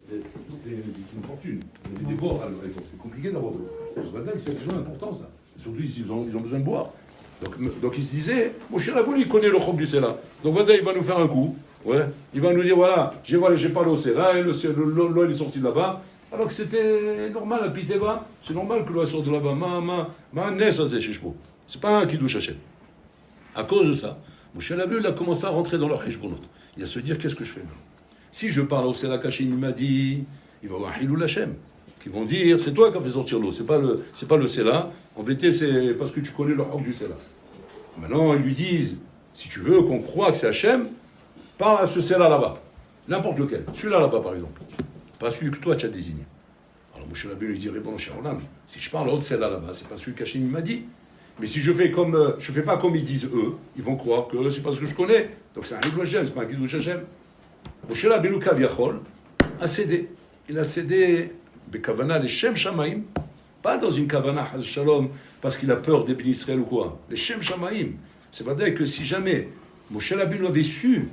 C'était une fortune. Il y avait des bords à l'époque. C'est compliqué d'avoir de l'eau. C'est des gens importants, ça. Et surtout ici, ils ont besoin de boire. Donc il se disait, mon cher Aboul, il connaît le chok du Sela. Donc voilà, il va nous faire un coup. Ouais. Il va nous dire, voilà, j'ai pas l'eau Sela, et l'eau elle est sortie de là-bas. Alors que c'était normal, à Piteva, c'est normal que l'eau sorte de là-bas. C'est pas un Kiddush Hashem. À cause de ça, Moshe Rabbeinu il a commencé à rentrer dans leur Heshbonot. Il a se dire, qu'est-ce que je fais maintenant? Si je parle au Sela Kachim, il m'a dit, il va y avoir Hilul Hashem. Qui vont dire, c'est toi qui as fait sortir l'eau, c'est pas le Sela. En vérité, c'est parce que tu connais le Hok du Sela. Maintenant, ils lui disent, si tu veux qu'on croit que c'est Hachem, parle à ce Sela là-bas. N'importe lequel. Celui-là là-bas, par exemple. Pas celui que toi tu as désigné. Alors Moshe Rabbeinu lui dit, réponds, cher Olam, si je parle à l'autre Sela là-bas, c'est pas celui qu'Hachem m'a dit. Mais si je fais pas comme ils disent eux, ils vont croire que c'est parce que je connais. Donc c'est un Hidou Hashem, c'est pas un Kiddush Hashem. Moshe Rabbeinu Kaviachol a cédé. Il a cédé Bekavana les Shem Shamaim, pas dans une Kavana Haz Shalom, parce qu'il a peur des bénis Israël ou quoi. Les Shem Shamaim. C'est vrai que si jamais Moshe Rabbeinu avait su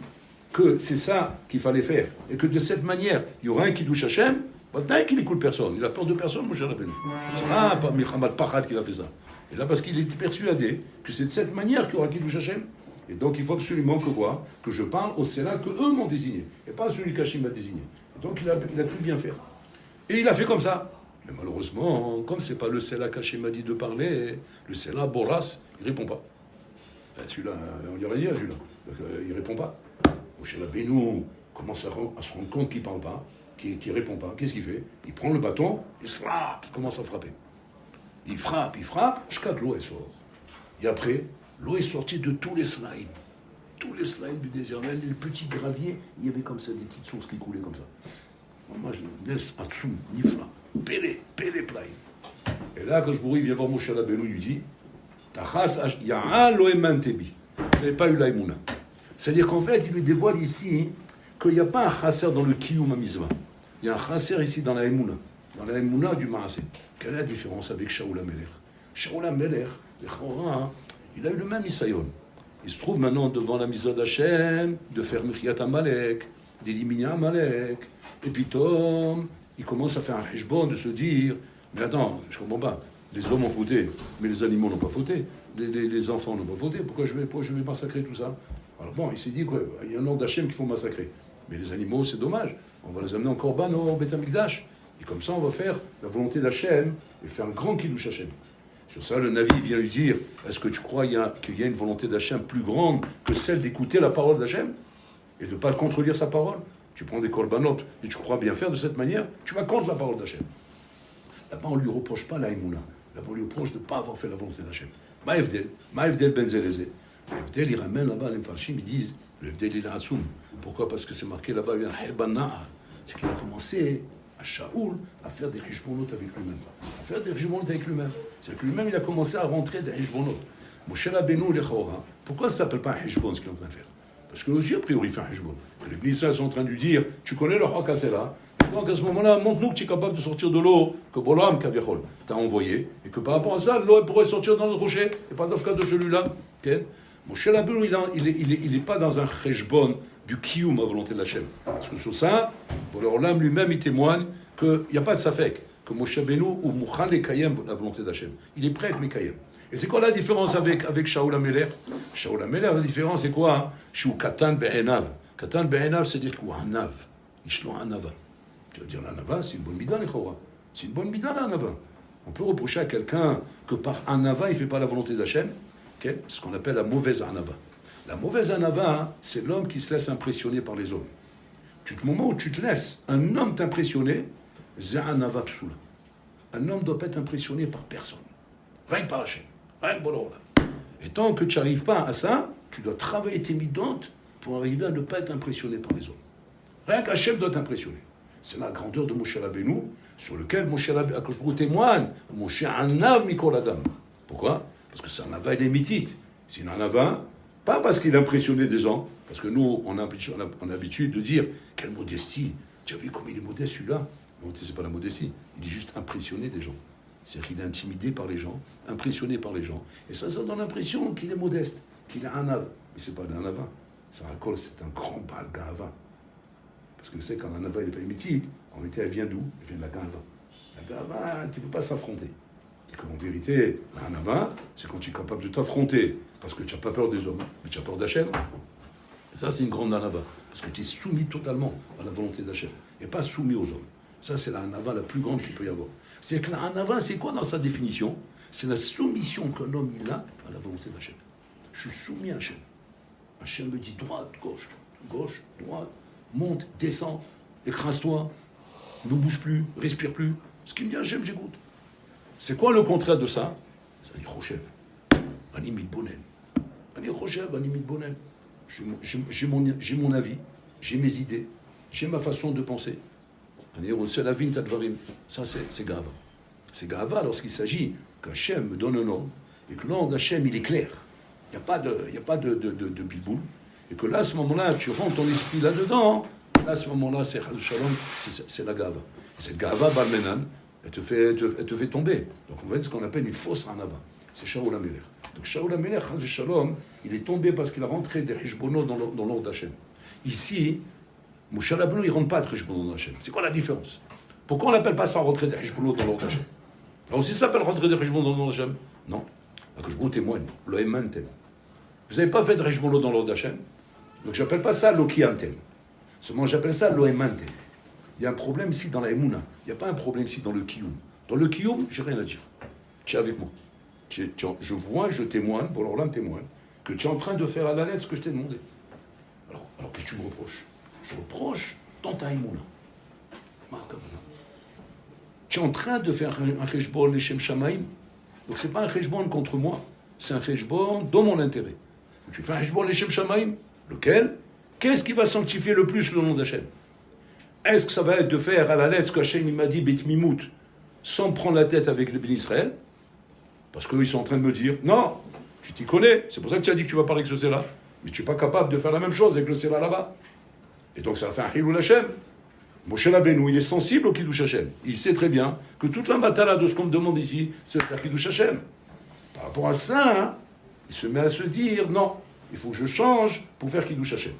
que c'est ça qu'il fallait faire, et que de cette manière, il y aura un Kiddush Hashem, peut-être qu'il n'écoute personne. Il a peur de personne, Moshe Rabbeinu. C'est pas Milchamat Pachad qu'il a fait ça. Et là, parce qu'il était persuadé que c'est de cette manière qu'il y aura Kiddush Hashem. Et donc, il faut absolument que quoi? Que je parle au Sela que eux m'ont désigné, et pas celui qu'Hachem m'a désigné. Et donc, il a cru bien faire. Et il a fait comme ça. Mais malheureusement, comme c'est pas le Sela qu'Hachem m'a dit de parler, le Sela Boras, il répond pas. Celui-là, on lui aurait dit à celui-là. Donc, il répond pas. Moshe Rabbeinu commence à se rendre compte qu'il parle pas, qu'il répond pas. Qu'est-ce qu'il fait? Il prend le bâton, et il commence à frapper. Il frappe, jusqu'à que l'eau sort. Et après, l'eau est sortie de tous les slimes. Tous les slimes du désert, les petits graviers, il y avait comme ça des petites sources qui coulaient comme ça. Moi, je laisse Atsum, Nifla, Pélé, Plaï. Et là, quand je bourris, il vient voir Moshe Rabbeinu, il lui dit, il y a un Loeman Tebi. Vous n'avez pas eu l'aïmouna. C'est-à-dire qu'en fait, il lui dévoile ici qu'il n'y a pas un chasser dans le Kiyum Amizva. Il y a un chasser ici dans l'aïmouna. Dans l'aïmouna du Maasé. Quelle est la différence avec Shaul HaMelech? Shaul HaMelech, il a eu le même Isayon. Il se trouve maintenant devant la Mizah d'Hachem, de faire Mechiyat Amalek, d'éliminer Amalek. Et puis Tom, il commence à faire un hishbon, de se dire, mais attends, je comprends pas, les hommes ont fauté, mais les animaux n'ont pas fauté, les enfants n'ont pas fauté, pourquoi je vais massacrer tout ça? Alors bon, il s'est dit qu'il y a un ordre d'Hachem qu'il faut massacrer. Mais les animaux, c'est dommage, on va les amener en Korban au Beth Amikdash. Et comme ça, on va faire la volonté d'Hachem et faire un grand Kiddush Hachem. Sur ça, le Navi vient lui dire, est-ce que tu crois qu'il y a une volonté d'Hachem plus grande que celle d'écouter la parole d'Hachem et de ne pas contredire sa parole? Tu prends des korbanot et tu crois bien faire de cette manière, tu vas contre la parole d'Hachem. Là-bas, on ne lui reproche pas l'aïmouna. Là-bas, on lui reproche de ne pas avoir fait la volonté d'Hachem. Maïfdel ben Zelezé. Maïfdel, il ramène là-bas, les Mfarshim, ils disent, le Fdel, il est assoum. Pourquoi? Parce que c'est marqué là-bas, il y a un Hebana'a. C'est qu'il a commencé à Shaoul à faire des hishbonot avec lui-même. À faire des hishbonot avec lui-même. C'est que lui-même, il a commencé à rentrer des hishbonot. Moshe Rabbeinu, pourquoi ça ne s'appelle pas un hishbon, ce qu'il est en train de faire? Parce que aussi, a priori, il fait un hishbon. Les Bnissas sont en train de lui dire, tu connais le Hok Hasela, donc à ce moment-là, montre-nous que tu es capable de sortir de l'eau, que Bolam Kaviachol t'a envoyé, et que par rapport à ça, l'eau pourrait sortir dans le rocher, et pas dans le cas de celui-là. Okay? Moshe Rabbeinu, il n'est pas dans un hishbon du kiyum à volonté de l'Hachem. Parce que sur ça, Bolam lui-même, il témoigne qu'il n'y a pas de safek, que Moshe Rabbeinu ou Mouchan les Kayem, la volonté d'Hachem. Il est prêt avec mes Kayem. Et c'est quoi la différence avec Shaul HaMelech? Shaul HaMelech, la différence c'est quoi? Shou Katan Be'enav. Katan Be'enav, c'est-à-dire qu'il y a un nav. Ishlo un nava. Tu vas dire l'anava, c'est une bonne bida, les chora. C'est une bonne bida, l'anava. On peut reprocher à quelqu'un que par anava, il ne fait pas la volonté d'Hachem. Okay? C'est ce qu'on appelle la mauvaise anava. La mauvaise anava, c'est l'homme qui se laisse impressionner par les hommes. Au moment où tu te laisses un homme t'impressionner, c'est anava psoula. Un homme ne doit pas être impressionné par personne. Rien que par Hachem. Rien que Bolola. Et tant que tu n'arrives pas à ça, tu dois travailler tes midotes pour arriver à ne pas être impressionné par les hommes. Rien qu'Hachem doit t'impressionner. C'est la grandeur de Moshe Rabbeinu, sur lequel Moshe Rabbeinu, quand je vous témoigne, Moshe Anav Mikol Adam. Pourquoi? Parce que c'est un Ava, il est mythite. C'est un Ava, pas parce qu'il impressionnait des gens, parce que nous, on a l'habitude de dire, quelle modestie. Tu as vu comme il est modeste celui-là? Non, c'est pas la modestie. Il est juste impressionné des gens. C'est-à-dire qu'il est intimidé par les gens, impressionné par les gens. Et ça donne l'impression qu'il est modeste, qu'il est un ave. Mais c'est pas un ava. Sarakol, c'est un grand Baal Gava. Parce que vous savez, quand un ava n'est pas émitite, En réalité, elle vient d'où? Elle vient de la gava. La gava, tu ne peux pas s'affronter. Et qu'en vérité, la hanava, c'est quand tu es capable de t'affronter, parce que tu n'as pas peur des hommes, mais tu as peur d'Hachem. Et ça, c'est une grande hanava, parce que tu es soumis totalement à la volonté d'Hachem, et pas soumis aux hommes. Ça, c'est la hanava la plus grande qu'il peut y avoir. C'est que la hanava, c'est quoi dans sa définition? C'est la soumission qu'un homme il a à la volonté d'Hachem. Je suis soumis à Hachem. Hachem me dit droite, gauche, gauche, droite, monte, descend, écrase-toi, ne bouge plus, respire plus. Ce qui me dit Hachem, j'écoute. C'est quoi le contraire de ça? C'est un Rochev. Ani mitbonen. Ani Rochev, ani mitbonen. J'ai mon avis, j'ai mes idées, j'ai ma façon de penser. Ça, c'est grave. C'est grave lorsqu'il s'agit qu'Hachem me donne un ordre et que l'ordre d'Hachem, il est clair. Il n'y a pas de bilboul. Et que là, à ce moment-là, tu rentres ton esprit là-dedans. Là, à ce moment-là, c'est la gava. Et cette gava, Balmenan, elle te fait tomber. Donc, on va dire ce qu'on appelle une fausse hanava. C'est Shaul HaMelech. Donc, Shaul HaMelech, Shalom, il est tombé parce qu'il a rentré des Hishbono dans l'ordre d'Hachem. Ici, Moshe Rabbeinu, il ne rentre pas de Hishbono dans Hachem. C'est quoi la différence? Pourquoi on n'appelle pas ça rentrer des Hishbono dans l'ordre d'Hachem? Alors, aussi, ça s'appelle rentrer des Hishbono dans l'ordre d'Hachem? Non. Alors que je vous témoigne, l'Oemantem. Vous n'avez pas fait de Hishbono dans l'ordre d'Hachem? Donc, je n'appelle pas ça l'Okiantem. Seulement, j'appelle ça l'Oemantem. Il y a un problème ici dans la Emouna. Il n'y a pas un problème ici dans le Kiyum. Dans le Kiyum, j'ai rien à dire. Tu es avec moi. Je vois, je témoigne, bon alors là, me témoigne, que tu es en train de faire à la lettre ce que je t'ai demandé. Alors qu'est-ce que tu me reproches? Je reproche dans ta Emouna. Tu es en train de faire un Cheshbon Leshem Shamaim. Donc ce n'est pas un Cheshbon contre moi, c'est un Cheshbon dans mon intérêt. Tu fais un Cheshbon Leshem Shamaim, lequel? Qu'est-ce qui va sanctifier le plus le nom d'Hachem? Est-ce que ça va être de faire à la lettre ce qu'Hachem m'a dit, Bet Mimout, sans prendre la tête avec le Béni Israël? Parce qu'eux, ils sont en train de me dire, non, tu t'y connais, c'est pour ça que tu as dit que tu vas parler avec ce Séla, mais tu n'es pas capable de faire la même chose avec le Séla là-bas. Et donc ça va faire un Hilul Hashem. Moshe Rabbeinu, il est sensible au Kiddush Hashem. Il sait très bien que toute la matala de ce qu'on me demande ici, c'est de faire Kiddush Hashem. Par rapport à ça, il se met à se dire, non, il faut que je change pour faire Kiddush Hashem.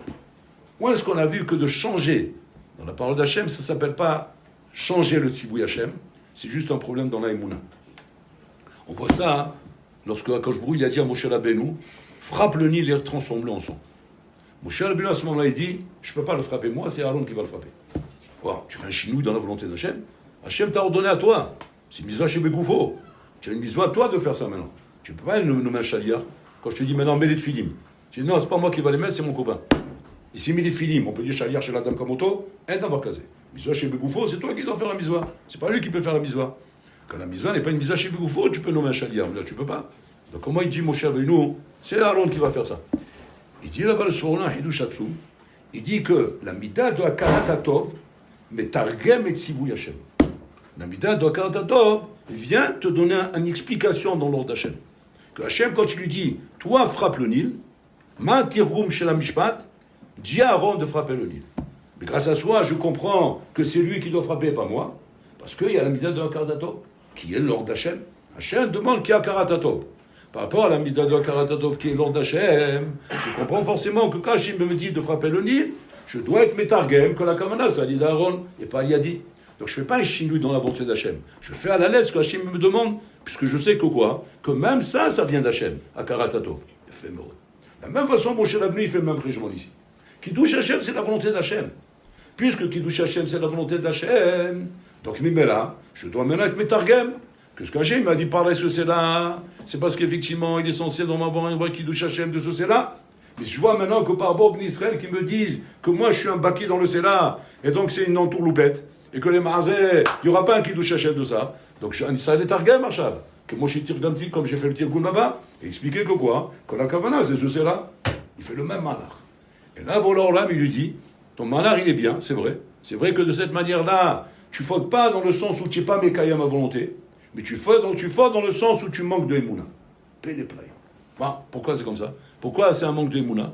Où est-ce qu'on a vu que de changer dans la parole d'Hachem, ça ne s'appelle pas changer le Tziboui Hachem, c'est juste un problème dans la Emouna. On voit ça lorsque Akadosh Baruch Hu il a dit à Moshe Rabbeinu, frappe le Nil et transforme-le en sang. Moshe Rabbeinu à ce moment-là il dit, je ne peux pas le frapper moi, c'est Aaron qui va le frapper. Wow, tu fais un chinouille dans la volonté d'Hachem. Hachem t'a ordonné à toi. C'est une mitzvah chez Begoufo. Tu as une mitzvah à toi de faire ça maintenant. Tu ne peux pas nommer un chaliar. Quand je te dis maintenant mets les tfilim, tu dis non, c'est pas moi qui va les mettre, c'est mon copain. Ici, mets les tfilim, on peut dire chaliar chez la dame Kamoto, et t'en vas caser. Mitzvah chez Begoufo, c'est toi qui dois faire la mitzvah. C'est pas lui qui peut faire la mitzvah. Quand la mitzvah n'est pas une mitzvah chez Begoufo, tu peux nommer un chaliar. Mais là, tu peux pas. Donc, comment il dit Moshe Rabbeinu, c'est Aaron qui va faire ça. Il dit là-bas le Sforna Hidush Hatzum, il dit que la mitzvah doit karatatov, mais targem et tzivou Hashem. La mitzvah doit karatatov vient te donner une explication dans l'ordre d'Hachem. Que Hachem, quand tu lui dis, toi frappe le Nil, ma tirgoum chez la mishpat, dis à Aaron de frapper le Nil. Mais grâce à soi, je comprends que c'est lui qui doit frapper, pas moi, parce qu'il y a la mitzvah de karatatov, qui est l'ordre d'Hachem. Hachem demande qui a karatatov. Par rapport à la mitzvah de karatatov, qui est l'ordre d'Hachem, je comprends forcément que quand Hachem me dit de frapper le Nil, je dois être métargem, que la kamana, ça dit d'Aaron, et pas Yadi. Donc je ne fais pas un chinouille dans la volonté d'Hachem. Je fais à la lettre ce que Hachem me demande, puisque je sais que quoi? Que même ça vient d'Hachem, à Karatatov. Éphéméreux. De la même façon, Moshe Rabbeinu, il fait le même régiment ici. Kiddush Hachem, c'est la volonté d'Hachem. Puisque Kiddush Hachem, c'est la volonté d'Hachem, donc Mimela, je dois maintenant être métargem. Que ce qu'Hachem m'a dit parler ce c'est-là, c'est parce qu'effectivement, il est censé dans ma voix un vrai Kiddush Hachem de ce c'est-là. Mais je vois maintenant que par rapport aux Israël qui me disent que moi je suis un baki dans le c'est-là, et donc c'est une entourloupette. Et que les marzés, il n'y aura pas un Kiddush Hachem de ça. Donc je suis un Israël targem, Arshab. Que moi je suis tirgamti, comme j'ai fait le tirgoum là-bas, et expliquer que quoi? Que la kavana, c'est ce c'est-là. Il fait le même manar. Et là, bon, là, il lui dit, ton manar, il est bien, c'est vrai. C'est vrai que de cette manière-là, tu fautes pas dans le sens où tu n'es pas mécaïa ma volonté, mais tu fautes dans le sens où tu manques de Emouna. Paye les playes. Bon, pourquoi c'est comme ça? Pourquoi c'est un manque de Emouna?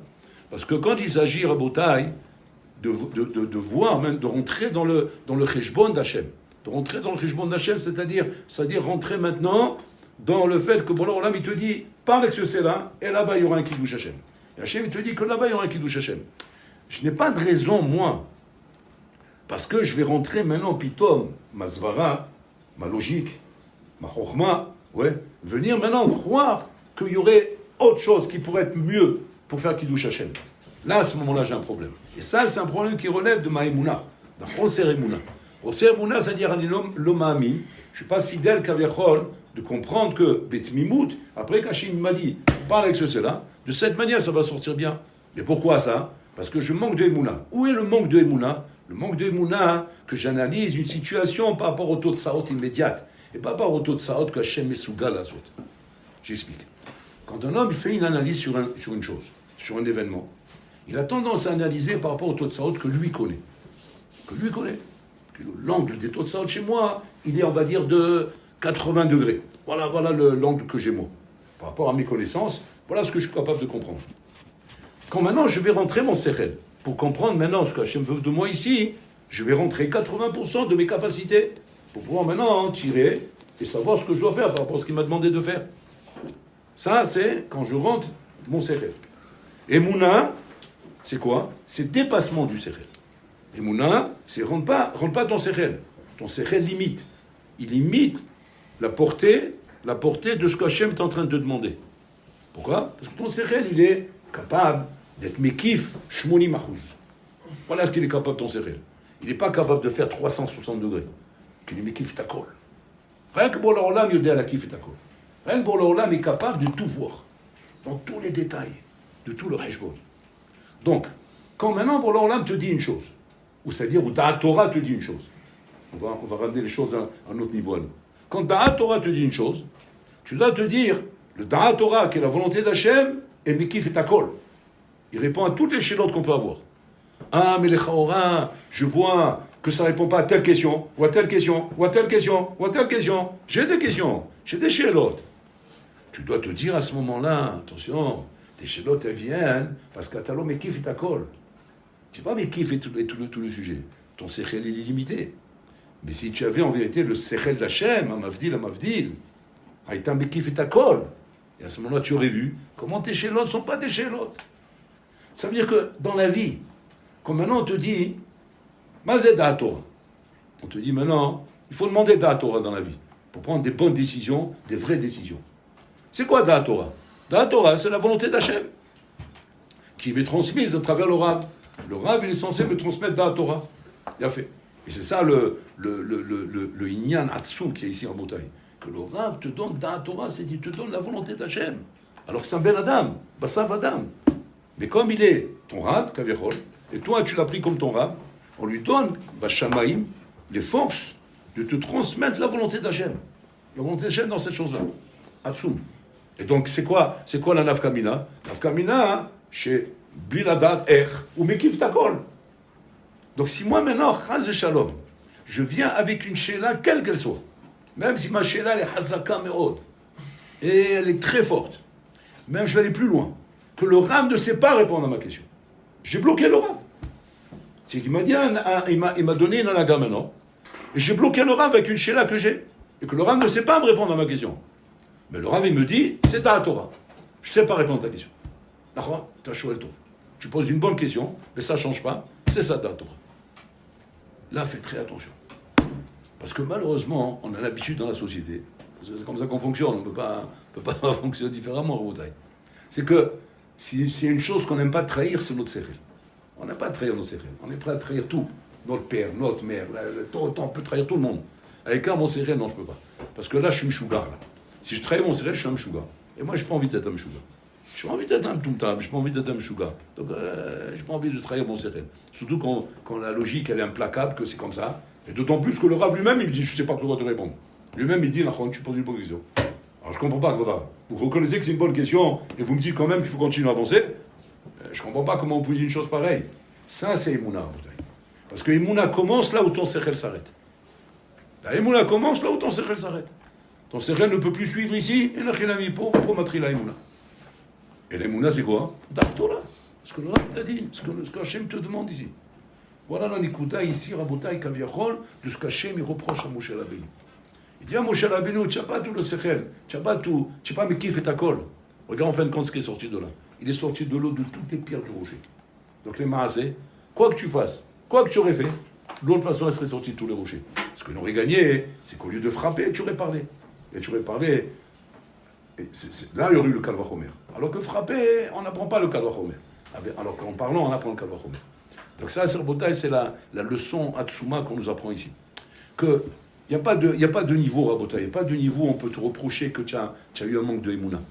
Parce que quand il s'agit, Rabotai, de voir, même de rentrer dans le Cheshbon d'Hachem, de rentrer dans le Cheshbon d'Hachem, c'est-à-dire rentrer maintenant dans le fait que, bon, alors là, il te dit, parle avec ce c'est-là, et là-bas, il y aura un Kiddush Hachem. Et Hachem, il te dit que là-bas, il y aura un Kiddush Hachem. Je n'ai pas de raison, moi, Parce que je vais rentrer maintenant, pitom, ma svara, ma logique, ma chokhma, ouais, venir maintenant croire qu'il y aurait autre chose qui pourrait être mieux pour faire Kiddush Hashem. Là, à ce moment-là, j'ai un problème. Et ça, c'est un problème qui relève de ma émouna, d'un Oser Emouna. Oser Emouna, c'est-à-dire l'homme amin. Je ne suis pas fidèle qu'Aviachol de comprendre que Betmimout, après qu'Hachim m'a dit, parle avec cela, de cette manière, ça va sortir bien. Mais pourquoi ça? Parce que je manque de Emouna. Où est le manque de Emouna? Le manque de Emouna, que j'analyse une situation par rapport au taux de Saot immédiate, et pas par rapport au taux de Saot que Hachem Mesougal la saute. J'explique. Quand un homme fait une analyse sur une chose, sur un événement, il a tendance à analyser par rapport au taux de Saot que lui connaît. Que lui connaît. L'angle des taux de Saot chez moi, il est, on va dire, de 80 degrés. Voilà l'angle que j'ai moi. Par rapport à mes connaissances, voilà ce que je suis capable de comprendre. Quand maintenant je vais rentrer mon sérel, pour comprendre maintenant ce que Hachem veut de moi ici, je vais rentrer 80% de mes capacités pour pouvoir maintenant en tirer et savoir ce que je dois faire par rapport à ce qu'il m'a demandé de faire. Ça, c'est quand je rentre mon sérel. Et Mouna, c'est quoi? C'est dépassement du sérel. Et Mouna, c'est rentre pas ton sérel. Ton sérel limite. Il limite la portée de ce que Hachem est en train de te demander. Pourquoi? Parce que ton sérel, il est capable d'être mekif, shmoni machouz. Voilà ce qu'il est capable, ton sérel. Il n'est pas capable de faire 360 degrés. Qu'il est mekif et takol. Rien que pour l'orlam, il y a la kif et takol. Rien que pour l'orlam, il est capable de tout voir. Dans tous les détails. De tout le heshbon. Donc, quand maintenant pour l'orlam te dit une chose, ou c'est-à-dire où Da'at Torah te dit une chose, on va ramener les choses à un autre niveau. Quand Da'at Torah te dit une chose, tu dois te dire, le Da'at Torah, qui est la volonté d'Hachem, est mekif et takol. Il répond à toutes les chélotes qu'on peut avoir. Ah, mais les chaora, je vois que ça ne répond pas à telle question, ou à telle question, ou à telle question, ou à telle question. J'ai des questions, j'ai des chélotes. Tu dois te dire à ce moment-là, attention, tes chélotes, elles viennent parce que t'as l'homme mekif et takol. Tu n'es pas mekif et tout le sujet. Ton sechel, il est limité. Mais si tu avais en vérité le sechel d'Hachem, Amavdil, Haïta mekif et takol, et à ce moment-là, tu aurais vu comment tes chélotes ne sont pas des chélotes. Ça veut dire que dans la vie, quand maintenant on te dit, Mazé Da'at Torah, on te dit maintenant, il faut demander Da'at Torah dans la vie, pour prendre des bonnes décisions, des vraies décisions. C'est quoi Da'at Torah? Da'at Torah, c'est la volonté d'Hachem, qui m'est transmise à travers le Rav. Le Rav, il est censé me transmettre Da'at Torah. Il a fait. Et c'est ça le Inyan Hatsum qui est ici en Botaï. Que le Rav te donne Da'at Torah, c'est qu'il te donne la volonté d'Hachem. Alors que c'est un Ben Adam, Bassav Adam. Mais comme il est ton Rav, Kavichol, et toi tu l'as pris comme ton Rav, on lui donne, Bashamaïm, les forces de te transmettre la volonté d'Hachem. La volonté d'Hachem dans cette chose-là. Hatsum. Et donc c'est quoi la Nafkamina? Nafkamina, chez Bliladat Er, ou Mekif Takol. Donc si moi maintenant, Chaz Shalom, je viens avec une Sheila, quelle qu'elle soit, même si ma Sheila elle est Hazaka Me'od, et elle est très forte, même je vais aller plus loin, que le Rav ne sait pas répondre à ma question. J'ai bloqué le Rav. C'est qu'il m'a dit, il m'a donné une anaga maintenant, et j'ai bloqué le Rav avec une Sheila que j'ai, et que le Rav ne sait pas me répondre à ma question. Mais le Rav, il me dit, c'est ta Torah. Je ne sais pas répondre à ta question. D'accord? Tu as choisi le tour. Tu poses une bonne question, mais ça ne change pas, c'est ça ta Torah. Là, fais très attention. Parce que malheureusement, on a l'habitude dans la société, c'est comme ça qu'on fonctionne, on ne peut pas fonctionner différemment en Bretagne. C'est que si c'est une chose qu'on n'aime pas trahir, c'est notre sérel. On n'aime pas trahir notre sérel. On est prêt à trahir tout. Notre père, notre mère, on peut trahir tout le monde. Avec un mon sérel, non, je ne peux pas. Parce que là, je suis mchougar. Là. Si je trahis mon sérel, je suis un mchougar. Et moi, je n'ai pas envie d'être un mchougar. Je n'ai pas envie d'être un mtumtam, je n'ai pas envie d'être un mchougar. Donc, je n'ai pas envie de trahir mon sérel. Surtout quand la logique, elle est implacable, que c'est comme ça. Et d'autant plus que le Rav lui-même, il me dit, je ne sais pas quoi te répondre. Lui-même, il dit, tu poses une bonne question. Alors, je ne comprends pas, vous reconnaissez que c'est une bonne question, et vous me dites quand même qu'il faut continuer à avancer. Je ne comprends pas comment vous pouvez dire une chose pareille. Ça, c'est Emouna. Parce que Emouna commence là où ton sérel s'arrête. La Emouna commence là où ton sérel s'arrête. Ton sérel ne peut plus suivre ici, et n'a rien mis pour matri la Emouna. Et l'Emouna, c'est quoi? Da'at Torah. Ce que le Rav t'a dit, ce que Hachem te demande ici. Voilà la Nikuta ici, Rabotai Kaviachol, de ce qu'Hachem il reproche à Moshe Rabbeinu. Il dit à Moshe Rabbeinu, tu n'as pas tout le sechel, tu n'as pas tout, tu n'as pas Mekif et Takol. Regarde en fin de compte ce qui est sorti de là. Il est sorti de l'eau de toutes les pierres du rocher. Donc les maasés, quoi que tu fasses, quoi que tu aurais fait, De l'autre façon, elle serait sortie de tous les rochers. Ce qu'on aurait gagné, c'est qu'au lieu de frapper, tu aurais parlé. Et tu aurais parlé. Et là, il y aurait eu le Kalvachomer. Alors que frapper, on n'apprend pas le Kalvachomer. Alors qu'en parlant, on apprend le Kalvachomer. Donc ça, Rabotai, c'est la leçon Hatsuma qu'on nous apprend ici. Il n'y a pas de niveau, Rabotai. Il n'y a pas de niveau où on peut te reprocher que tu as eu un manque de Emouna.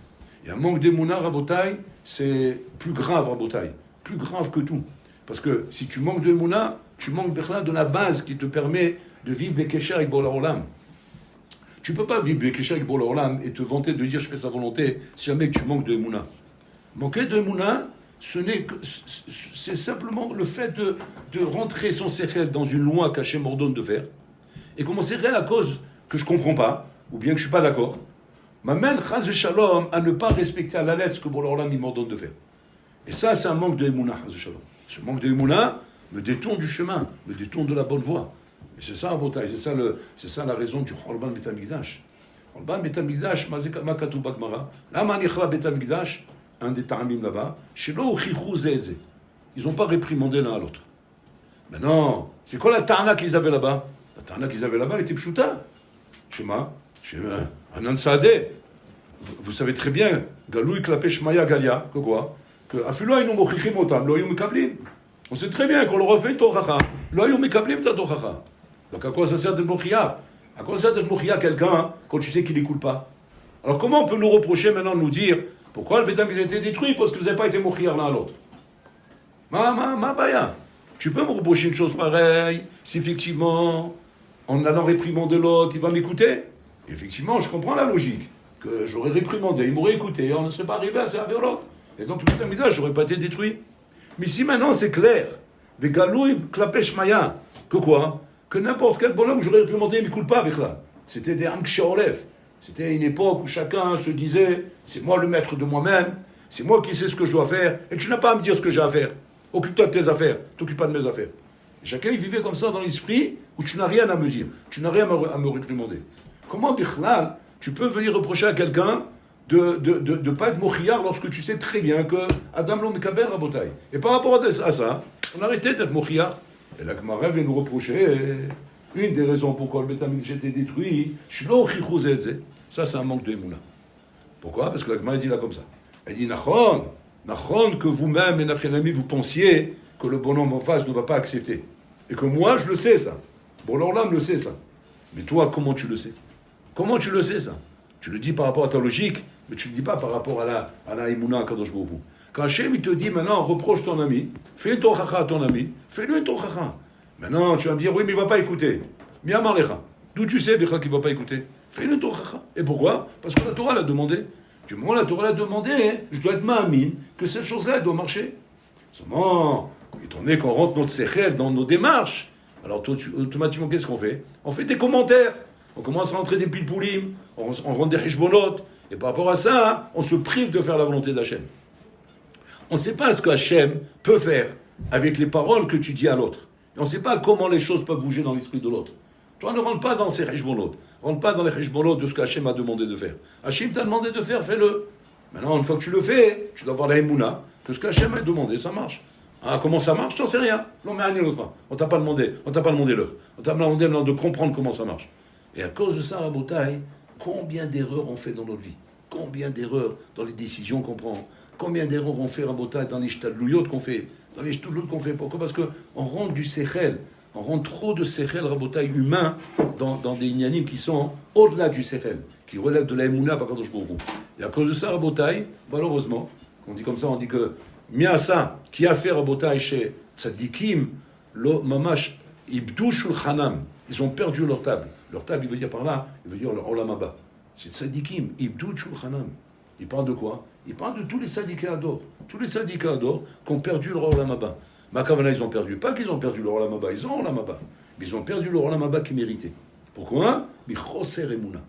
Et un manque d'Emouna, Rabotai, c'est plus grave, Rabotai. Plus grave que tout. Parce que si tu manques d'Emouna, tu manques de la base qui te permet de vivre Bekesher avec Bola Olam. Tu ne peux pas vivre Bekesher avec Bola Olam et te vanter de dire je fais sa volonté si jamais tu manques d'Emouna. Manquer d'Emouna, c'est simplement le fait de rentrer son sechel dans une loi qu'Hachem m'ordonne de faire, et que mon sechel, à cause que je ne comprends pas, ou bien que je ne suis pas d'accord, m'amène, chas v'shalom, à ne pas respecter à la lettre ce que Bola Olam m'ordonne de faire. Et ça, c'est un manque de Emouna, chas v'shalom. Ce manque de Emouna me détourne du chemin, me détourne de la bonne voie. Et c'est ça, Abotai, c'est ça la raison du Khorban Bet HaMikdash. Khorban Bet HaMikdash, ma katou bagmara, lama nichra Bet HaMikdash, un des ta'amim là-bas, shelo chichou zeze. Ils n'ont pas réprimandé l'un à l'autre. Mais non, c'est quoi la ta'ana qu'ils avaient là-bas? La ta'ana qu'ils avaient là-bas, elle était pshuta. Shema, Anan Saadeh. Vous savez très bien, Galoui Klapesh Maya Galia, que quoi? Que Afilo Aïnou Mochichim Otam, Loyou Mekablim. On sait très bien qu'on leur refait Toracha. Loyou Mekablim ta Toracha. Donc à quoi ça sert d'être Mochia? À quoi ça sert d'être Mochia quelqu'un quand tu sais qu'il n'écoute pas? Alors comment on peut nous reprocher maintenant de nous dire pourquoi le Bétam a été détruit? Parce que vous n'avez pas été Mochia l'un à l'autre. Ma baya. Tu peux me reprocher une chose pareille si effectivement, en allant réprimander l'autre, il va m'écouter? Effectivement, je comprends la logique. Que j'aurais réprimandé, il m'aurait écouté, on ne serait pas arrivé à servir l'autre. Et donc, le Bétam j'aurais pas été détruit. Mais si maintenant c'est clair, les galouim klapesh maya, que quoi? Que n'importe quel bonhomme que j'aurais réprimandé, il ne m'écoute pas avec là. C'était des Amkshaolef. C'était une époque où chacun se disait, c'est moi le maître de moi-même, c'est moi qui sais ce que je dois faire, et tu n'as pas à me dire ce que j'ai à faire. Occupe-toi de tes affaires, t'occupe pas de mes affaires. Et chacun il vivait comme ça dans l'esprit, où tu n'as rien à me dire, tu n'as rien à me réprimander. Comment, Bichlal, tu peux venir reprocher à quelqu'un de pas être mochiyar lorsque tu sais très bien que Adam lo mekaber rabotai. Et par rapport à ça, on arrêtait d'être mochiyar. Et la Gemara vient nous reprocher une des raisons pourquoi le Beth Amikdash était détruit, shlo chichou zedze. Ça, c'est un manque de Emouna. Pourquoi? Parce que la Gemara dit là comme ça. Elle dit nachon que vous-même et Nachenami vous pensiez que le bonhomme en face ne va pas accepter. Et que moi, je le sais ça. Bon, l'Orlam le sait ça. Mais toi, comment tu le sais? Comment tu le sais ça? Tu le dis par rapport à ta logique, mais tu ne le dis pas par rapport à la Emouna Kadosh Baruch Hu. Quand Hachem il te dit maintenant, reproche ton ami, fais une tochacha à ton ami, fais-le une tochacha. Maintenant, tu vas me dire, oui, mais il ne va pas écouter. Miyamar lecha. D'où tu sais, Bechra, qu'il ne va pas écouter? Fais-le une tochacha. Et pourquoi? Parce que la Torah l'a demandé. Du moment où la Torah l'a demandé, je dois être ma'amine que cette chose-là, elle doit marcher. Seulement, étant donné qu'on rentre notre sechel dans nos démarches, alors automatiquement, qu'est-ce qu'on fait? On fait des commentaires. On commence à rentrer des pilpoulim, on rentre des hishbonot, et par rapport à ça, on se prive de faire la volonté d'Hachem. On ne sait pas ce que Hachem peut faire avec les paroles que tu dis à l'autre. Et on ne sait pas comment les choses peuvent bouger dans l'esprit de l'autre. Toi, ne rentre pas dans ces hishbonot. Rentre pas dans les hishbonot de ce que Hachem a demandé de faire. Hachem t'a demandé de faire, fais-le. Maintenant, une fois que tu le fais, tu dois avoir la émouna, que ce que Hachem a demandé, ça marche. Ah, comment ça marche? T'en sais rien. Non, mais rien d'autre. On t'a pas demandé l'heure. On t'a demandé de comprendre comment ça marche. Et à cause de ça, Rabotai, combien d'erreurs on fait dans notre vie? Combien d'erreurs dans les décisions qu'on prend? Combien d'erreurs on fait, Rabotai, dans les shtadlouyot qu'on fait? Dans les shtadlouyot qu'on fait. Pourquoi? Parce qu'on rentre du sechel. On rentre trop de sechel, Rabotai, humain, dans des inyanim qui sont au-delà du sechel, qui relèvent de la émouna par Kadosh Baruch Hu. Et à cause de ça, Rabotai, malheureusement, on dit comme ça, on dit que Miasa, qui a fait Rabotai chez Tzadikim, lo mamash ibdou shulchanam, ils ont perdu leur table. Leur table, il veut dire par là, il veut dire leur olam haba. C'est tzadikim, ibdou shulchanam. Il parle de quoi? Il parle de tous les sadikas d'or. Tous les sadikas d'or qui ont perdu leur olam haba. Makavana, ils ont perdu. Pas qu'ils ont perdu leur olam haba, ils ont olam haba. Mais ils ont perdu leur olam haba qu'ils méritaient. Pourquoi? Bichoser emuna.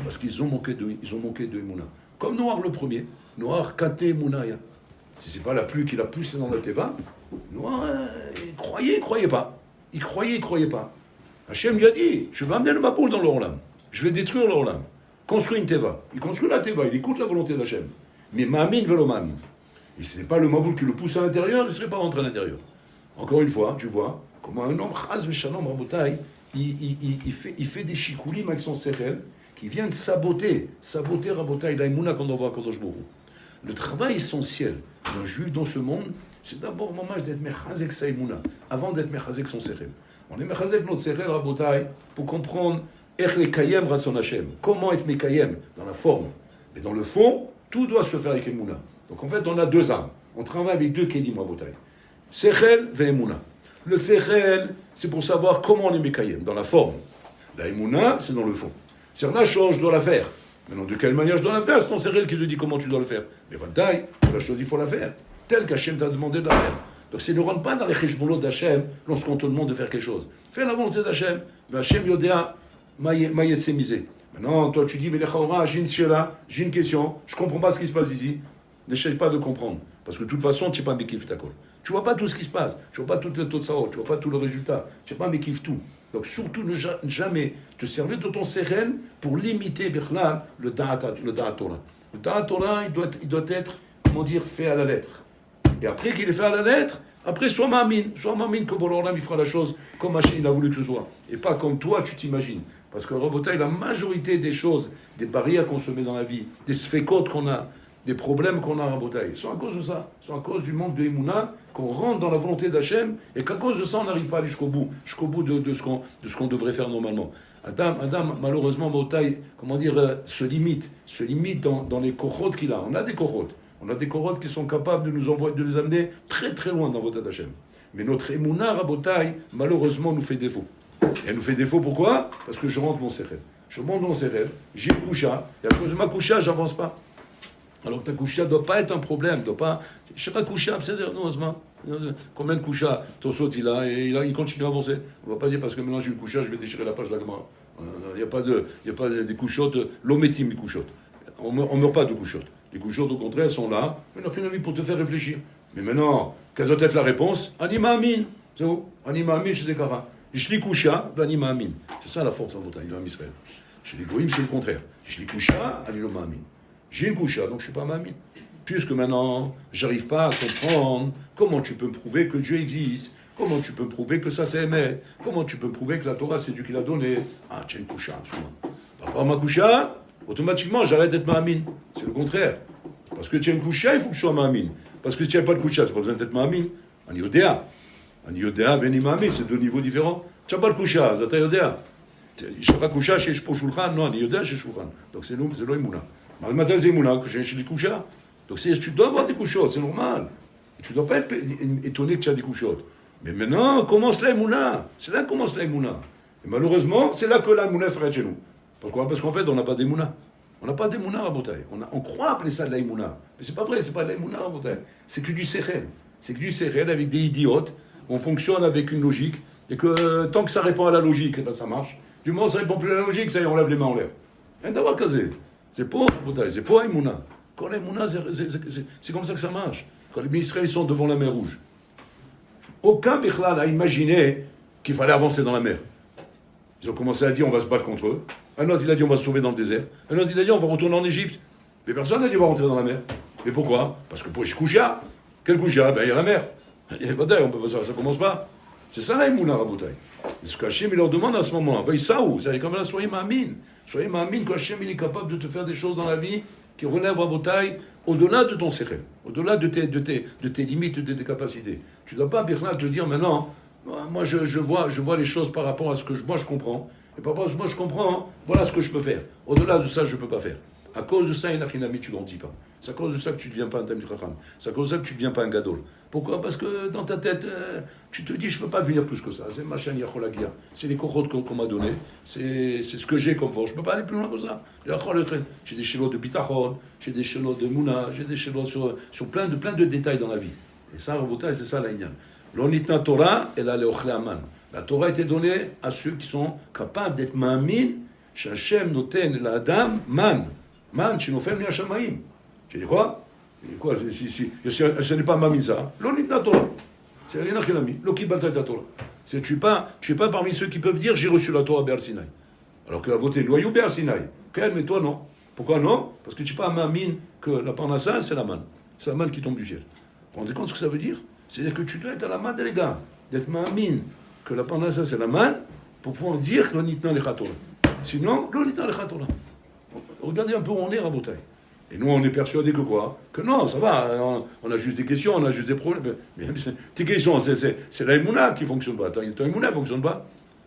Parce qu'ils ont manqué de emuna. Comme Noir le premier. Noir kate emunaya. Si c'est pas la pluie qui l'a poussé dans le Teva, Noir, il croyait pas. Il croyait pas. Hachem lui a dit, je vais amener le Maboul dans l'Orlam. Je vais détruire l'Orlam. Construis une Teva. Il construit la Teva, il écoute la volonté d'Hachem. Mais Ma'amin velo Ma'amin. Et si ce n'est pas le Maboul qui le pousse à l'intérieur, il ne serait pas rentré à l'intérieur. Encore une fois, tu vois, Comment un homme, chaz v'shalom, rabotai, il fait des chikoulim avec son sechel, qui viennent saboter rabotai, l'aïmouna qu'on envoie à Kadosh Baruch Hu. Le travail essentiel d'un juif dans ce monde, c'est d'abord moment d'être mechazek sa aïmouna, avant d'être mechazek son sechel. On est mechazek notre sechel, rabotai, pour comprendre ech le kayem ratson Hashem. Comment être mekayem dans la forme. Mais dans le fond, tout doit se faire avec Emouna. Donc en fait, on a deux âmes. On travaille avec deux kelim, rabotai. Sechel ve Emouna. Le sechel, c'est pour savoir comment on est mekayem, dans la forme. La Emouna, c'est dans le fond. C'est-à-dire la chose, je dois la faire. Maintenant, de quelle manière je dois la faire? C'est ton sechel qui te dit comment tu dois le faire. Mais vadaï, la chose, il faut la faire. Telle qu'Hachem t'a demandé de la faire. Donc c'est ne rentre pas dans les cheshbonot d'Hachem lorsqu'on te demande de faire quelque chose. Fais la volonté d'Hachem. Hachem yodea ma'yetse misé. Maintenant, toi, tu dis, mais j'ai une question, je ne comprends pas ce qui se passe ici. N'essaye pas de comprendre. Parce que de toute façon, tu n'es pas mékif ta colle. Tu ne vois pas tout ce qui se passe. Tu ne vois pas tout le taux de sao, tu ne vois pas tout le résultat. Tu n'es pas mékif tout. Donc surtout, ne jamais te servir de ton seren pour limiter le da'at Torah. Le da'at Torah, il doit être, comment dire, fait à la lettre. Et après qu'il est fait à la lettre, après, sois ma'amin que Borolam il fera la chose comme Hachem il a voulu que ce soit. Et pas comme toi, tu t'imagines. Parce que Rabotai, la majorité des choses, des barrières qu'on se met dans la vie, des sfécotes qu'on a, des problèmes qu'on a, Rabotai, sont à cause de ça. Sont à cause du manque de Emouna, qu'on rentre dans la volonté d'Hachem, et qu'à cause de ça, on n'arrive pas à aller jusqu'au bout de ce qu'on devrait faire normalement. Adam malheureusement, Rabotai, comment dire, se limite dans les kohot qu'il a. On a des kohot. On a des korotes qui sont capables de nous envoyer, de nous amener très très loin dans votre Hachem. Mais notre Emouna, Rabotai, malheureusement, nous fait défaut. Et elle nous fait défaut pourquoi? Parce que je rentre mon sérel. Je monte mon sérel, j'ai une coucha, et à cause de ma coucha, j'avance pas. Alors que ta coucha ne doit pas être un problème, doit pas. Je sais pas coucha, c'est-à-dire, non, combien de coucha ton saut il continue à avancer. On va pas dire parce que maintenant j'ai une coucha, je vais déchirer la page de la Gemara. Il n'y a pas des couchottes, l'ométim, les couchottes. On ne meurt pas de couchottes. Les couchottes, au contraire, sont là, mais pour te faire réfléchir. Mais maintenant, quelle doit être la réponse? Anima amin. C'est où? Anima amin chez Zekara. Jli kusha, anima amin. C'est ça la force en Botaï, dans Israël. Chez les goïms, c'est le contraire. Jli kusha, anima amin. J'ai une kusha, donc je ne suis pas ma'amin. Puisque maintenant, j'arrive pas à comprendre comment tu peux me prouver que Dieu existe. Comment tu peux me prouver que ça c'est aimé? Comment tu peux me prouver que la Torah c'est Dieu qui l'a donné? Ah, tu as une kusha en dessous. Par rapport à ma kusha, automatiquement, j'arrête d'être ma'amin. C'est le contraire. Parce que tu as une coucha, il faut que tu sois ma'amin. Parce que si tu n'as pas de coucha, tu n'as pas besoin d'être ma'amin. En yodéa. En yodéa, veni ma'amin, c'est deux niveaux différents. Tu n'as pas de coucha, zata yodéa. Je ne sais pas coucha chez Shulchan, non, en yodéa chez Shulchan. Donc c'est l'oïmouna. Malmatin zémouna, que j'ai des couchas. Donc tu dois avoir des couchottes, c'est normal. Tu ne dois pas être étonné que tu as des couchottes. Mais maintenant, commence l'aïmouna. C'est là que commence l'aïmouna. Et malheureusement, c'est là que l'aïmouna s'arrête chez nous. Pourquoi? Parce qu'en fait, on n'a pas d'émouna. On n'a pas d'émouna à Botaï. On croit appeler ça de l'aïmouna. Mais c'est pas vrai, c'est pas de l'aïmouna à Botaï. C'est que du sérel. C'est que du sérel avec des idiotes. On fonctionne avec une logique. Et que tant que ça répond à la logique, ben, ça marche. Du moment où ça répond plus à la logique, ça y est, on lève les mains en l'air. Rien d'avoir casé. C'est pas Botaï, c'est pas l'aïmouna. Quand l'aïmouna, c'est comme ça que ça marche. Quand les Israéliens sont devant la mer Rouge. Aucun Bichlal a imaginé qu'il fallait avancer dans la mer. Ils ont commencé à dire on va se battre contre eux. Un autre il a dit on va se sauver dans le désert. Un autre il a dit on va retourner en Égypte. Mais personne n'a dit on va rentrer dans la mer. Mais pourquoi? Parce que pour Koucha, quel Koucha? Ben il y a la mer. Il y a pas d'air, on peut pas ça commence pas. C'est ça la Emouna Rabotai. Et ce qu'Hachem il leur demande à ce moment-là, ben ça où? C'est comme là, soyez ma'amin. Soyez ma'amin qu'Hachem il est capable de te faire des choses dans la vie qui relèvent Rabotai au-delà de ton sérel, au-delà de tes limites, de tes capacités. Tu ne dois pas te dire maintenant. Moi, je vois les choses par rapport à ce que moi je comprends. Et par rapport à ce que moi je comprends, voilà ce que je peux faire. Au-delà de ça, je ne peux pas faire. À cause de ça, Inachinami, tu ne grandis pas. C'est à cause de ça que tu ne deviens pas un Talmid Chacham. C'est à cause de ça que tu ne deviens pas un Gadol. Pourquoi? Parce que dans ta tête, tu te dis, je ne peux pas devenir plus que ça. C'est Machan Yacholagia. C'est les kochot qu'on m'a donné. C'est ce que j'ai comme force. Je ne peux pas aller plus loin que ça. J'ai des chélots de bitachon, j'ai des chélots de mouna, j'ai des chélots sur plein de détails dans la vie. Et ça, Rabotai, c'est ça l'Inyan. L'onitna Torah, elle a le aman. La Torah a été donnée à ceux qui sont capables d'être ma'amin, Shachem noten la adam man shinofem li hashamaim. Tu dis quoi? Ce n'est pas ma'amin ça. L'onitna Torah. C'est rien qu'un ami. Lo kibalta et Torah. Tu es pas parmi ceux qui peuvent dire j'ai reçu la Torah Be'er Sinai. Alors que la voté loyau Be'er Sinai. Mais toi non. Pourquoi non? Parce que tu n'es pas ma'amin que la parnassa c'est la manne. C'est la manne qui tombe du ciel. Vous vous rendez compte ce que ça veut dire? C'est-à-dire que tu dois être à la main des gars, d'être ma'amin, que la parnassa c'est la manne pour pouvoir dire que l'onitna le Torah. Sinon, l'onitna le Torah. Regardez un peu où on est, Rabotai. Et nous, on est persuadés que quoi? Que non, ça va, on a juste des questions, on a juste des problèmes. Mais tes questions, c'est la Emouna qui ne fonctionne pas. Ton Emouna ne fonctionne pas.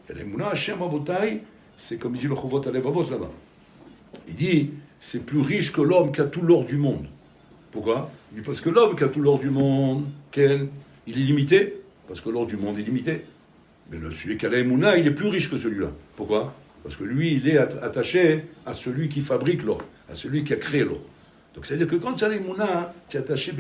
Et la Emouna, Hachem Rabotai, c'est comme il dit le Chovot Alevavot là-bas. Il dit, c'est plus riche que l'homme qui a tout l'or du monde. Pourquoi? Il dit, parce que l'homme qui a tout l'or du monde, il est limité, parce que l'or du monde est limité. Mais celui qui a la Emouna, il est plus riche que celui-là. Pourquoi? Parce que lui, il est attaché à celui qui fabrique l'or, à celui qui a créé l'or. Donc, c'est-à-dire que quand tu as l'Emouna, tu es attaché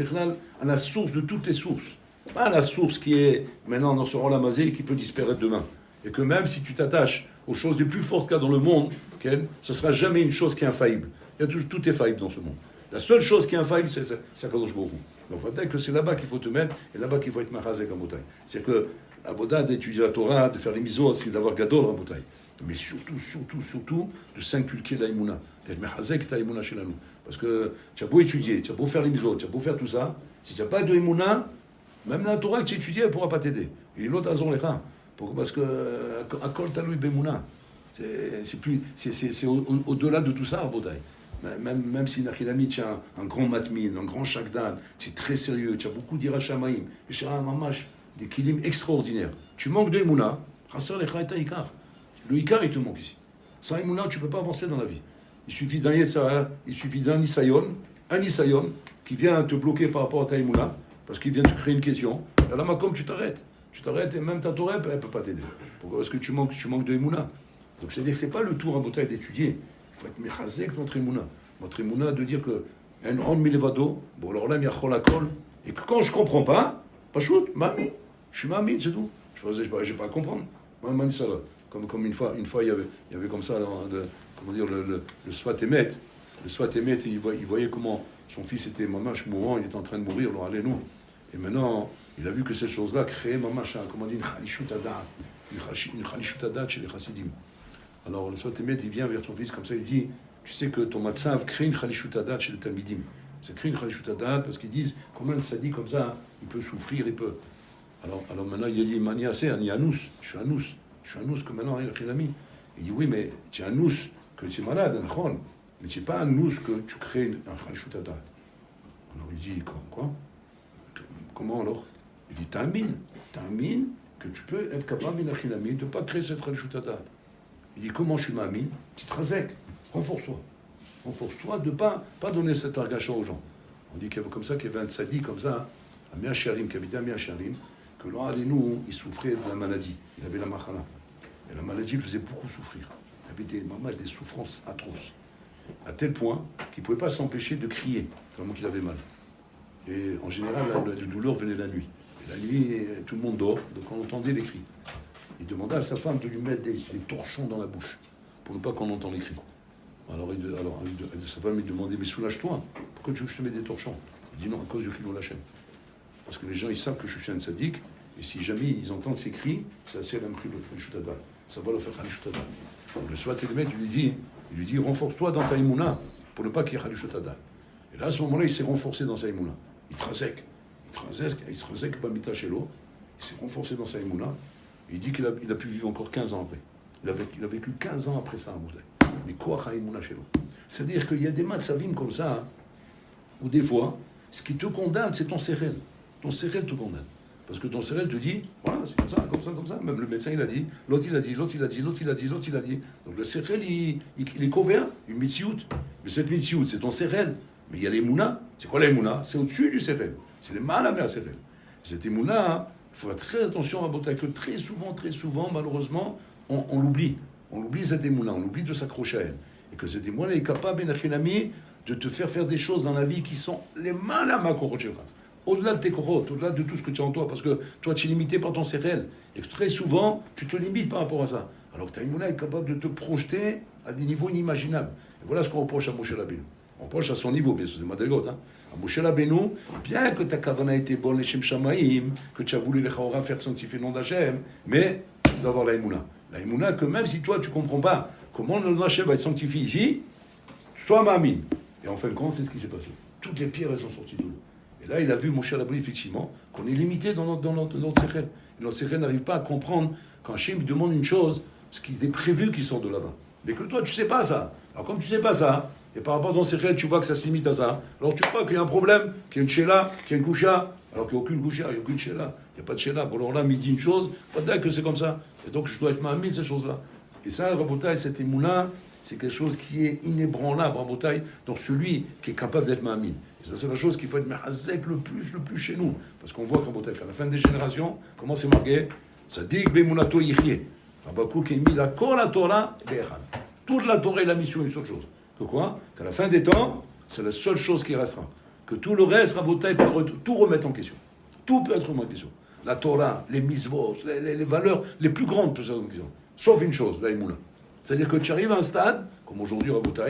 à la source de toutes les sources. Pas à la source qui est maintenant dans ce rang lamazé et qui peut disparaître demain. Et que même si tu t'attaches aux choses les plus fortes qu'il y a dans le monde, ce ne sera jamais une chose qui est infaillible. Tout est faillible dans ce monde. La seule chose qui est infaillible, c'est Kadosh Baruch Hu. Donc, il faut dire que c'est là-bas qu'il faut te mettre et là-bas qu'il faut être machazek en bouteille. C'est que la boda d'étudier la Torah, de faire les misos, c'est d'avoir gadol en bouteille. Mais surtout, de s'inculquer la Emouna. D'être mechazek ta Emouna chez nous. Parce que tu as beau étudier, tu as beau faire les misos, tu as beau faire tout ça, si tu n'as pas de Emouna, même la Torah que tu étudies, elle ne pourra pas t'aider. Et l'autre azon les rats. Parce que Akol Taloui Bemouna, c'est au-delà de tout ça, Rabotai. Même si Nachilami tient un grand matmin, un grand shakdan, c'est très sérieux, tu as beaucoup d'irachamaïm, des kilim extraordinaires. Tu manques de Emouna, Chassar lecha et Ikar. Le Ikar, il te manque ici. Sans Emouna, tu ne peux pas avancer dans la vie. Il suffit d'un Yetzara, il suffit d'un Nisayon qui vient te bloquer par rapport à ta Emouna, parce qu'il vient te créer une question. Et là, comme tu t'arrêtes. Tu t'arrêtes et même ta Torah, elle ne peut pas t'aider. Pourquoi? Parce que tu manques de Emouna. Donc, c'est-à-dire que ce n'est pas le tour à bouteille d'étudier. Il faut être mechazek notre Emouna. Notre Emouna de dire que un rond milevado, bon, alors là, il y a cholakol, et que quand je ne comprends pas shoot, mami, je suis mami, c'est tout. Je n'ai pas à comprendre. Comme une fois, il y avait comme ça, le Sfat Emet. Le Sfat Emet, il voyait comment son fils était mamash mourant, il était en train de mourir, alors allez-nous. Et maintenant, il a vu que cette chose-là créait mamash, comment dire, une chalishut adat. Une chalishut adat chez les chassidim. Alors le Sfat Emet, il vient vers son fils comme ça, il dit, tu sais que ton matzav crée une chalishut adat chez les talmidim. Ça crée une chalishut adat parce qu'ils disent, comment un sadi comme ça, il peut souffrir, il peut... Alors maintenant, il a dit, mani assez, ani anous, je suis anous que maintenant, il a mis. Il dit, oui, mais tu es anous que tu es malade, mais tu n'es pas anous que tu crées un chalishut adat. Alors il dit, quoi? Comment alors? Il dit, t'amines que tu peux être capable, de ne pas créer cette chalishut adat. Il dit, comment je suis ma'amin? Tu te razek, renforce-toi. Renforce-toi de ne pas donner cet argachon aux gens. On dit qu'il y avait comme ça, qu'il y avait un tzadi comme ça, un Miacharim, qui habitait à Miacharim, que là, nous, il souffrait de la maladie. Il avait la machala. Et la maladie le faisait beaucoup souffrir. Il avait des souffrances atroces. À tel point qu'il ne pouvait pas s'empêcher de crier, tellement qu'il avait mal. Et en général, la douleur venait la nuit. Et la nuit, tout le monde dort, donc on entendait les cris. Il demanda à sa femme de lui mettre des torchons dans la bouche, pour ne pas qu'on entende les cris. Alors sa femme lui demandait, mais soulage-toi, pourquoi tu veux que je te mette des torchons? Il dit non, à cause du Chilou Lachem. Parce que les gens, ils savent que je suis un sadique, et si jamais ils entendent ces cris, c'est assez l'imprimer le Khalishutada. Ça va le faire Khalishutada. Donc le Sfat Emet, il lui dit, renforce-toi dans ta Emouna, pour ne pas qu'il y ait Khalishutada. Et là, à ce moment-là, il s'est renforcé dans sa Emouna. Il se razek, Bamita Shelo, il s'est renforcé dans sa Emouna, et il dit qu'il a pu vivre encore 15 ans après. Il a vécu 15 ans après ça, mais quoi, Emouna Shelo? C'est-à-dire qu'il y a des matzavim comme ça, où des fois, ce qui te condamne, c'est ton sérel. Ton sérel te condamne. Parce que ton sérel te dit, voilà, c'est comme ça. Même le médecin, il a dit, l'autre, il a dit. Donc le sérel, il est couvert, une mitsiout. Mais cette mitsiout, c'est ton sérel. Mais il y a les mounas. C'est quoi les mounas? C'est au-dessus du sérel. C'est les mal à la sérel. Cette mounas, il faut faire très attention à Botaï, que très souvent, malheureusement, on l'oublie. On oublie cette émouna, on oublie de s'accrocher à elle. Et que cette émouna est capable, de te faire des choses dans la vie qui sont les mal à ma korocheva. Au-delà de tes korotes, au-delà de tout ce que tu as en toi, parce que toi, tu es limité par ton sérel. Et que très souvent, tu te limites par rapport à ça. Alors que ta émouna est capable de te projeter à des niveaux inimaginables. Et voilà ce qu'on reproche à Moshe Rabbeinu. On reproche à son niveau, bien sûr, c'est Madrigot. À Moshe Rabbeinu, bien que ta kavana été bonne, les Shem Shamaïm, que tu as voulu les Chaora faire sanctifier le nom d'Hachem, mais tu dois avoir la émouna. La émouna, que même si toi, tu ne comprends pas comment le nom d'Hachem va être sanctifié ici, sois ma'amin. Et en fin de compte, c'est ce qui s'est passé. Toutes les pierres, elles sont sorties de l'eau. Et là, il a vu Moshe Rabbeinu, effectivement, qu'on est limité dans notre sechel. notre sechel n'arrive pas à comprendre quand Hachem demande une chose, ce qui est prévu qui sort de là-bas. Mais que toi, tu sais pas ça. Alors comme tu sais pas ça, et par rapport à ton sechel, tu vois que ça se limite à ça, alors tu crois qu'il y a un problème, qu'il y a une shéla, qu'il y a une goucha, alors qu'il n'y a aucune goucha, il n'y a aucune shéla, il n'y a pas de shéla. Bon, alors là, il dit une chose, pas d'accord que c'est comme ça. Et donc, je dois être ma'amine ces choses-là. Et ça, Rabotai, cette émouna, c'est quelque chose qui est inébranlable, Rabotai, dans celui qui est capable d'être ma'amine. Et ça, c'est la chose qu'il faut être mehazek le plus chez nous. Parce qu'on voit Rabotai, qu'à la fin des générations, comment c'est marqué? Ça dit que Bemunato yichye. Rabakouk a mis la kol la Torah, toute la Torah, il a mis sur une seule chose. Que quoi? Qu'à la fin des temps, c'est la seule chose qui restera. Que tout le reste, Rabotai, peut tout remettre en question. Tout peut être remis en question. La Torah, les mitzvot, les valeurs les plus grandes peuvent être en question. Sauf une chose, la émouna. C'est-à-dire que tu arrives à un stade, comme aujourd'hui Rabotai,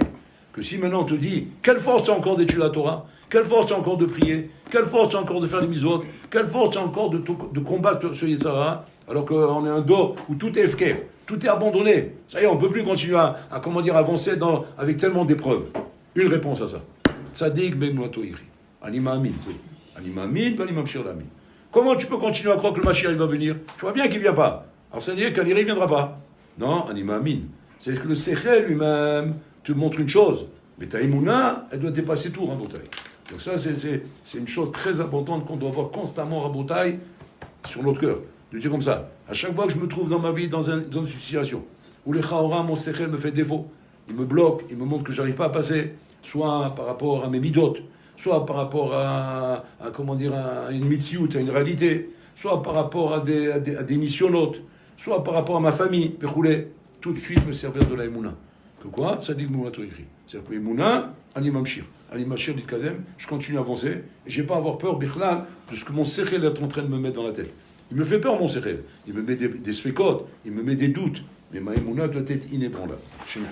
que si maintenant on te dit, quelle force tu as encore d'étudier la Torah, quelle force tu as encore de prier, quelle force tu as encore de faire les mitzvot, quelle force tu as encore de combattre ce Yetzara, alors qu'on est un dos où tout est efker, tout est abandonné. Ça y est, on ne peut plus continuer à avancer avec tellement d'épreuves. Une réponse à ça. Tzadik ben Muato Iri. Anima Amin. Anima Amin, Anima Mshir Amin. Comment tu peux continuer à croire que le Mashiach va venir? Tu vois bien qu'il ne vient pas. Alors ça veut dire qu'Aliri ne viendra pas. Non, Anima Amin. C'est que le Sechel lui-même te montre une chose. Mais ta Emouna, elle doit dépasser tout, Rabotai. Donc ça, c'est une chose très importante qu'on doit avoir constamment, Rabotai, sur notre cœur. De dire comme ça, à chaque fois que je me trouve dans ma vie dans une situation où le Chaora, mon Sechel me fait défaut, il me bloque, il me montre que je n'arrive pas à passer, soit par rapport à mes midot, soit par rapport à une mitziout, à une réalité, soit par rapport à des missionnotes, soit par rapport à ma famille, tout de suite me servir de la Emouna. Que quoi? Ça dit Mouna Toïri. C'est-à-dire que Emouna, Animamshir. Animamshir dit Kadem, je continue à avancer, et je n'ai pas à avoir peur, Bichlal, de ce que mon Sechel est en train de me mettre dans la tête. Il me fait peur, mon Sechel. Il me met des spécotes, il me met des doutes. Mais ma Emouna doit être inébranlable. Chez nous,